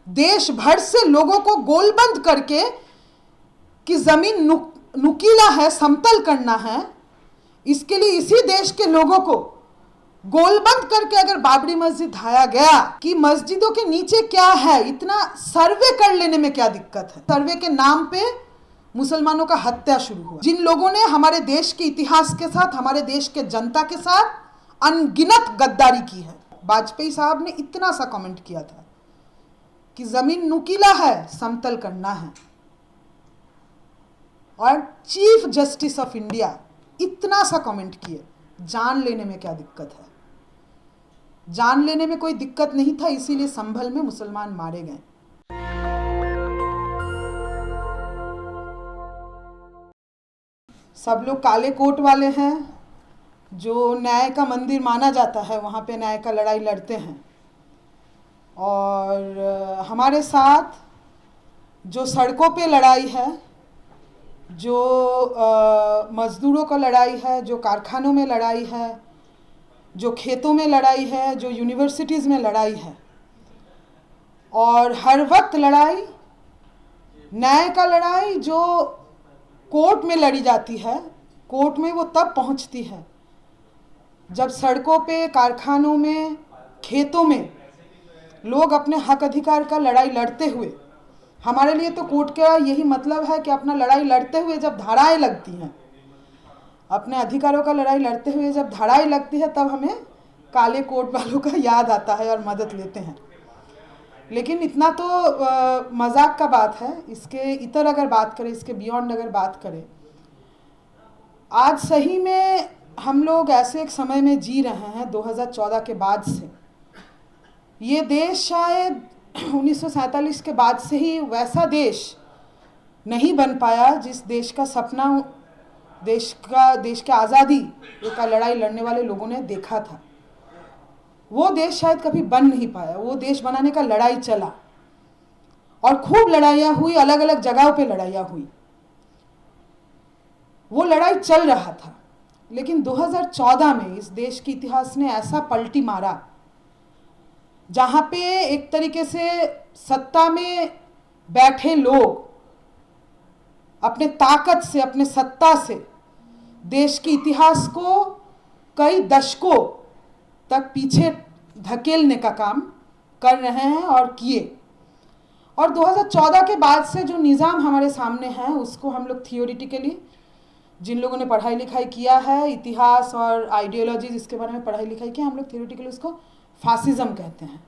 देश भर से लोगों को गोलबंद करके कि जमीन नुकीला है, समतल करना है, इसके लिए इसी देश के लोगों को गोलबंद करके अगर बाबरी मस्जिद ढाया गया कि मस्जिदों के नीचे क्या है, इतना सर्वे कर लेने में क्या दिक्कत है। सर्वे के नाम पे मुसलमानों का हत्या शुरू हुआ। जिन लोगों ने हमारे देश के इतिहास के साथ, हमारे देश के जनता के साथ अनगिनत गद्दारी की है। वाजपेयी साहब ने इतना सा कमेंट किया था कि जमीन नुकीला है, समतल करना है, और चीफ जस्टिस ऑफ इंडिया इतना सा कमेंट किए। जान लेने में क्या दिक्कत है? जान लेने में कोई दिक्कत नहीं था, इसीलिए संभल में मुसलमान मारे गए। सब लोग काले कोट वाले हैं, जो न्याय का मंदिर माना जाता है, वहाँ पे न्याय का लड़ाई लड़ते हैं। और हमारे साथ जो सड़कों पे लड़ाई है, जो मज़दूरों का लड़ाई है, जो कारखानों में लड़ाई है, जो खेतों में लड़ाई है, जो यूनिवर्सिटीज़ में लड़ाई है, और हर वक्त लड़ाई, न्याय का लड़ाई जो कोर्ट में लड़ी जाती है, कोर्ट में वो तब पहुंचती है जब सड़कों पे, कारखानों में, खेतों में लोग अपने हक अधिकार का लड़ाई लड़ते हुए, हमारे लिए तो कोर्ट का यही मतलब है कि अपना लड़ाई लड़ते हुए जब धाराएं लगती हैं, अपने अधिकारों का लड़ाई लड़ते हुए जब धाराएं लगती है, तब हमें काले कोट वालों का याद आता है और मदद लेते हैं। लेकिन इतना तो मजाक का बात है। इसके इतर अगर बात करें, इसके बियॉन्ड अगर बात करें, आज सही में हम लोग ऐसे एक समय में जी रहे हैं 2014 के बाद से। ये देश शायद 1947 के बाद से ही वैसा देश नहीं बन पाया जिस देश का सपना देश के आज़ादी का लड़ाई लड़ने वाले लोगों ने देखा था। वो देश शायद कभी बन नहीं पाया। वो देश बनाने का लड़ाई चला और खूब लड़ाइयाँ हुई, अलग अलग जगहों पे लड़ाइयाँ हुई। वो लड़ाई चल रहा था, लेकिन 2014 में इस देश के इतिहास ने ऐसा पलटी मारा जहाँ पे एक तरीके से सत्ता में बैठे लोग अपने ताकत से, अपने सत्ता से देश के इतिहास को कई दशकों तक पीछे धकेलने का काम कर रहे हैं और किए। और 2014 के बाद से जो निज़ाम हमारे सामने है, उसको हम लोग थियोरिटिकली, जिन लोगों ने पढ़ाई लिखाई किया है, इतिहास और आइडियोलॉजीज इसके बारे में पढ़ाई लिखाई किया, हम लोग थियोरिटिकली उसको फासिज्म कहते हैं।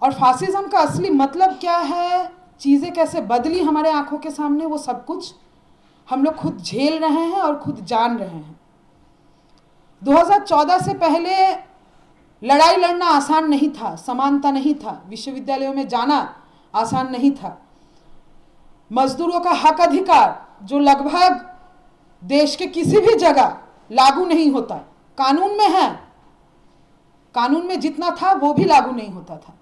और फासिज्म का असली मतलब क्या है, चीज़ें कैसे बदली हमारे आंखों के सामने, वो सब कुछ हम लोग खुद झेल रहे हैं और खुद जान रहे हैं। 2014 से पहले लड़ाई लड़ना आसान नहीं था, समानता नहीं था, विश्वविद्यालयों में जाना आसान नहीं था। मजदूरों का हक अधिकार जो लगभग देश के किसी भी जगह लागू नहीं होता, कानून में है, कानून में जितना था वो भी लागू नहीं होता था,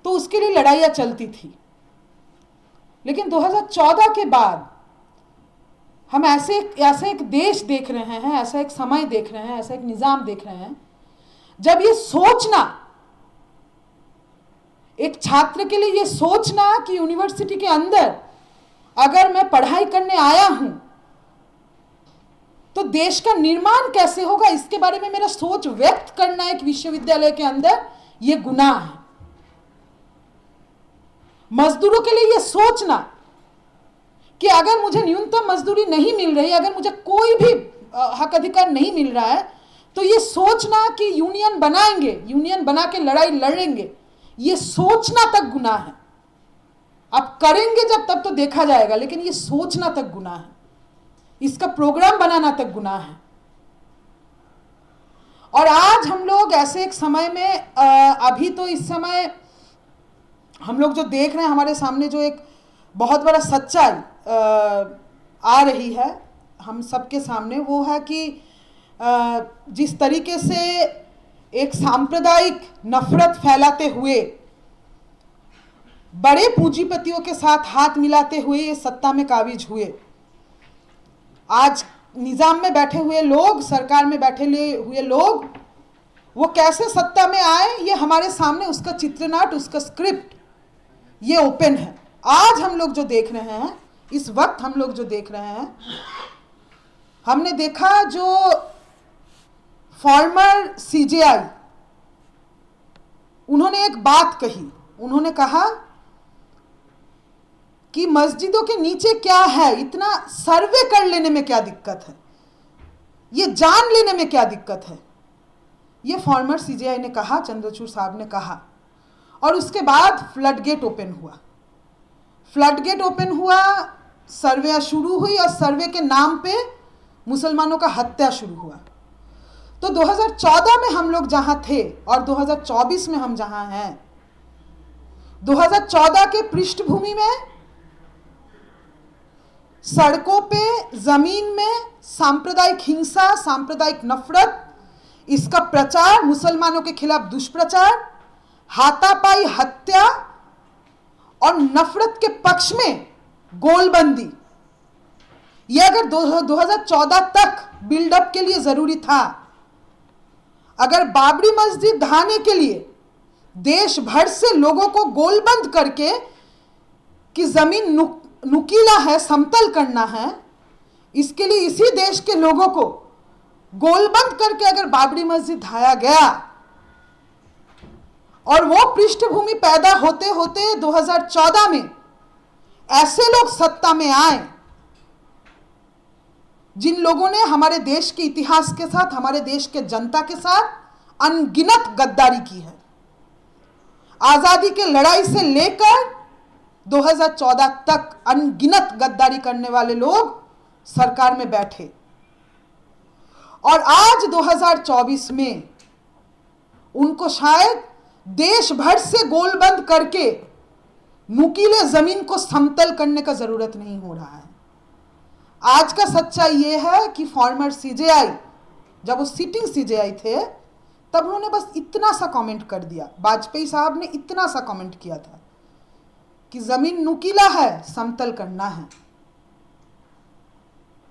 तो उसके लिए लड़ाइयाँ चलती थी। लेकिन 2014 के बाद हम ऐसे एक देश देख रहे हैं, ऐसा एक समय देख रहे हैं, ऐसा एक निज़ाम देख रहे हैं जब ये सोचना, एक छात्र के लिए ये सोचना कि यूनिवर्सिटी के अंदर अगर मैं पढ़ाई करने आया हूं तो देश का निर्माण कैसे होगा, इसके बारे में मेरा सोच व्यक्त करना एक विश्वविद्यालय के अंदर, ये गुनाह है। मजदूरों के लिए ये सोचना कि अगर मुझे न्यूनतम मजदूरी नहीं मिल रही, अगर मुझे कोई भी हक अधिकार नहीं मिल रहा है, तो ये सोचना कि यूनियन बनाएंगे, यूनियन बना के लड़ाई लड़ेंगे, ये सोचना तक गुनाह है। आप करेंगे जब तब तो देखा जाएगा, लेकिन ये सोचना तक गुनाह है, इसका प्रोग्राम बनाना तक गुनाह है। और आज हम लोग ऐसे एक समय में, अभी तो इस समय हम लोग जो देख रहे हैं हमारे सामने, जो एक बहुत बड़ा सच्चाई आ रही है हम सबके सामने, वो है कि जिस तरीके से एक सांप्रदायिक नफरत फैलाते हुए, बड़े पूंजीपतियों के साथ हाथ मिलाते हुए ये सत्ता में काबिज हुए, आज निजाम में बैठे हुए लोग, सरकार में बैठे हुए लोग वो कैसे सत्ता में आए, ये हमारे सामने उसका चित्रनाट, उसका स्क्रिप्ट ये ओपन है। आज हम लोग जो देख रहे हैं, इस वक्त हम लोग जो देख रहे हैं, हमने देखा जो फॉर्मर सीजेआई, उन्होंने एक बात कही। उन्होंने कहा कि मस्जिदों के नीचे क्या है, इतना सर्वे कर लेने में क्या दिक्कत है, ये जान लेने में क्या दिक्कत है। ये फॉर्मर सीजेआई ने कहा, चंद्रचूड़ साहब ने कहा। और उसके बाद फ्लडगेट ओपन हुआ। फ्लडगेट ओपन हुआ, सर्वे शुरू हुई और सर्वे के नाम पे मुसलमानों का हत्या शुरू हुआ। तो 2014 में हम लोग जहां थे और 2024 में हम जहां हैं, 2014 के पृष्ठभूमि में सड़कों पे, जमीन में सांप्रदायिक हिंसा, सांप्रदायिक नफरत, इसका प्रचार, मुसलमानों के खिलाफ दुष्प्रचार, हाथापाई, हत्या और नफरत के पक्ष में गोलबंदी, यह अगर 2014 तक बिल्डअप के लिए जरूरी था, अगर बाबरी मस्जिद ढहाने के लिए देश भर से लोगों को गोलबंद करके कि जमीन नुकीला है, समतल करना है, इसके लिए इसी देश के लोगों को गोलबंद करके अगर बाबरी मस्जिद ढाया गया और वो पृष्ठभूमि पैदा होते होते 2014 में ऐसे लोग सत्ता में आए जिन लोगों ने हमारे देश के इतिहास के साथ, हमारे देश के जनता के साथ अनगिनत गद्दारी की है। आजादी के लड़ाई से लेकर 2014 तक अनगिनत गद्दारी करने वाले लोग सरकार में बैठे और आज 2024 में उनको शायद देश भर से गोलबंद करके नुकीले जमीन को समतल करने का जरूरत नहीं हो रहा है। आज का सच्चाई यह है कि फॉर्मर सीजेआई, जब वो सिटिंग सीजेआई थे, तब उन्होंने बस इतना सा कमेंट कर दिया। वाजपेयी साहब ने इतना सा कमेंट किया था कि जमीन नुकीला है, समतल करना है।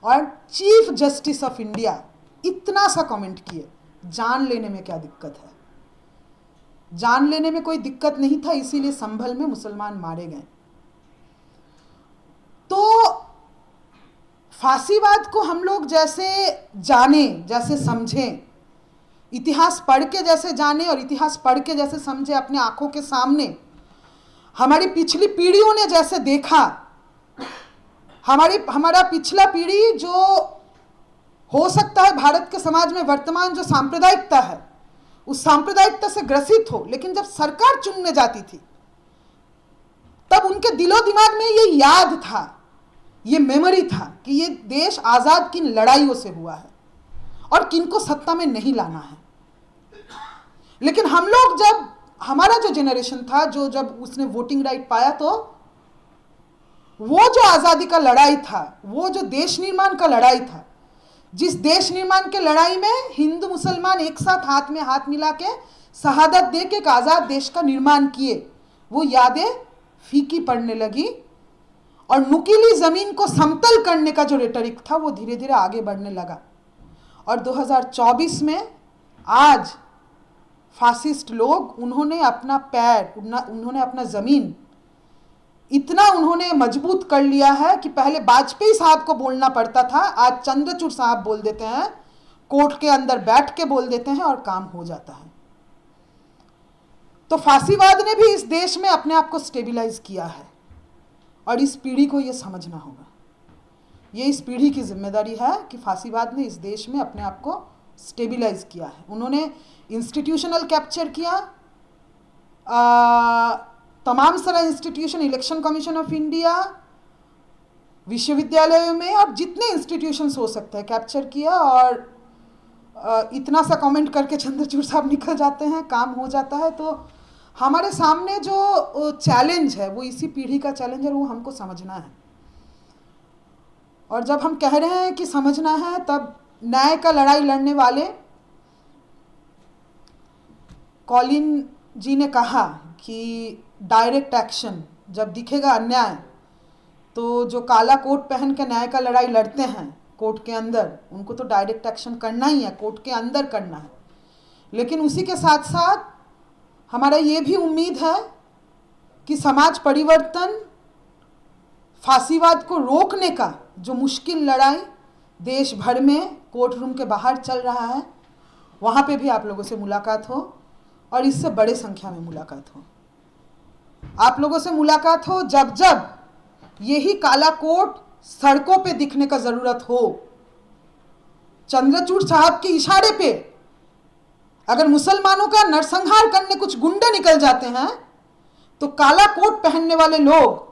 और चीफ जस्टिस ऑफ इंडिया इतना सा कमेंट किए। जान लेने में क्या दिक्कत है? जान लेने में कोई दिक्कत नहीं था, इसीलिए संभल में मुसलमान मारे गए। तो फांसीवाद को हम लोग जैसे जाने, जैसे समझें, इतिहास पढ़ के जैसे जाने और इतिहास पढ़ के जैसे समझे, अपने आंखों के सामने हमारी पिछली पीढ़ियों ने जैसे देखा, हमारा पिछला पीढ़ी जो हो सकता है भारत के समाज में वर्तमान जो सांप्रदायिकता है, उस सांप्रदायिकता से ग्रसित हो, लेकिन जब सरकार चुनने जाती थी तब उनके दिलो दिमाग में ये याद था, ये मेमोरी था कि ये देश आज़ाद किन लड़ाइयों से हुआ है और किनको सत्ता में नहीं लाना है। लेकिन हम लोग, जब हमारा जो जनरेशन था, जो जब उसने वोटिंग राइट पाया, तो वो जो आज़ादी का लड़ाई था, वो जो देश निर्माण का लड़ाई था, जिस देश निर्माण के लड़ाई में हिंदू मुसलमान एक साथ हाथ में हाथ मिला के शहादत दे के एक आज़ाद देश का निर्माण किए, वो यादें फीकी पड़ने लगी और नुकीली ज़मीन को समतल करने का जो रेटरिक था वो धीरे धीरे आगे बढ़ने लगा। और 2024 में आज फासिस्ट लोग, उन्होंने अपना पैर, उन्होंने अपना ज़मीन इतना उन्होंने मजबूत कर लिया है कि पहले वाजपेयी साहब को बोलना पड़ता था, आज चंद्रचूड़ साहब बोल देते हैं, कोर्ट के अंदर बैठ के बोल देते हैं और काम हो जाता है। तो फांसीवाद ने भी इस देश में अपने आप को स्टेबलाइज किया है और इस पीढ़ी को यह समझना होगा। ये इस पीढ़ी की जिम्मेदारी है कि फांसीवाद ने इस देश में अपने आप को स्टेबलाइज किया है। उन्होंने इंस्टीट्यूशनल कैप्चर किया, तमाम सारा institution, election commission of India, विश्वविद्यालयों में और जितने इंस्टीट्यूशंस हो सकते हैं कैप्चर किया और इतना सा कमेंट करके चंद्रचूड़ साहब निकल जाते हैं, काम हो जाता है। तो हमारे सामने जो चैलेंज है वो इसी पीढ़ी का चैलेंज है, वो हमको समझना है। और जब हम कह रहे हैं कि समझना है, तब न्याय का लड़ाई लड़ने वाले कॉलिन जी ने कहा कि डायरेक्ट एक्शन, जब दिखेगा अन्याय तो जो काला कोट पहन के न्याय का लड़ाई लड़ते हैं कोर्ट के अंदर, उनको तो डायरेक्ट एक्शन करना ही है, कोर्ट के अंदर करना है। लेकिन उसी के साथ साथ हमारा ये भी उम्मीद है कि समाज परिवर्तन, फांसीवाद को रोकने का जो मुश्किल लड़ाई देश भर में कोर्ट रूम के बाहर चल रहा है, वहाँ पे भी आप लोगों से मुलाकात हो और इससे बड़े संख्या में मुलाकात हो। आप लोगों से मुलाकात हो जब जब यही काला कोट सड़कों पे दिखने का ज़रूरत हो। चंद्रचूड़ साहब के इशारे पे अगर मुसलमानों का नरसंहार करने कुछ गुंडे निकल जाते हैं तो काला कोट पहनने वाले लोग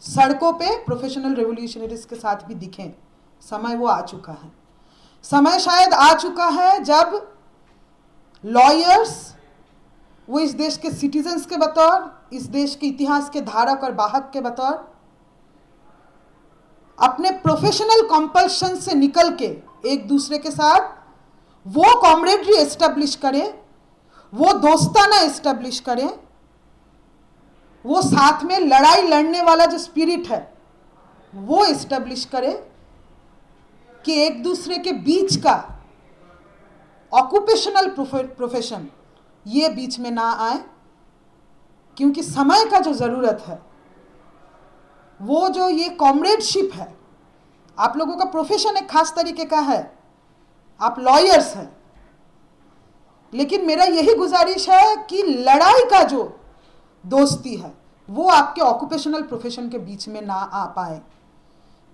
सड़कों पे प्रोफेशनल रेवोल्यूशनरीज के साथ भी दिखें। समय वो आ चुका है। समय शायद आ चुका है जब लॉयर्स, वो इस देश के सिटीजन्स के बतौर, इस देश के इतिहास के धारक और वाहक के बतौर अपने प्रोफेशनल कंपल्शन से निकल के एक दूसरे के साथ वो कॉमरेडरी एस्टेब्लिश करें, वो दोस्ताना एस्टेब्लिश करें, वो साथ में लड़ाई लड़ने वाला जो स्पिरिट है वो एस्टेब्लिश करें कि एक दूसरे के बीच का ऑक्यूपेशनल प्रोफेशन ये बीच में ना आए। क्योंकि समय का जो ज़रूरत है, वो जो ये कॉमरेडशिप है, आप लोगों का प्रोफेशन एक खास तरीके का है, आप लॉयर्स हैं, लेकिन मेरा यही गुजारिश है कि लड़ाई का जो दोस्ती है वो आपके ऑक्यूपेशनल प्रोफेशन के बीच में ना आ पाए,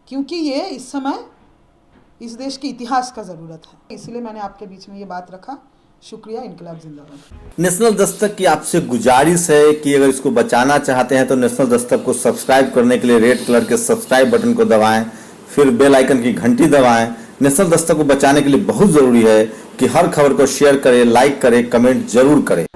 क्योंकि ये इस समय इस देश के इतिहास का ज़रूरत है। इसलिए मैंने आपके बीच में ये बात रखा। शुक्रिया। इनकलाब जिंदाबाद। नेशनल दस्तक की आपसे गुजारिश है कि अगर इसको बचाना चाहते हैं तो नेशनल दस्तक को सब्सक्राइब करने के लिए रेड कलर के सब्सक्राइब बटन को दबाएं, फिर बेल आइकन की घंटी दबाएं। नेशनल दस्तक को बचाने के लिए बहुत ज़रूरी है कि हर खबर को शेयर करें, लाइक करें, कमेंट जरूर करें।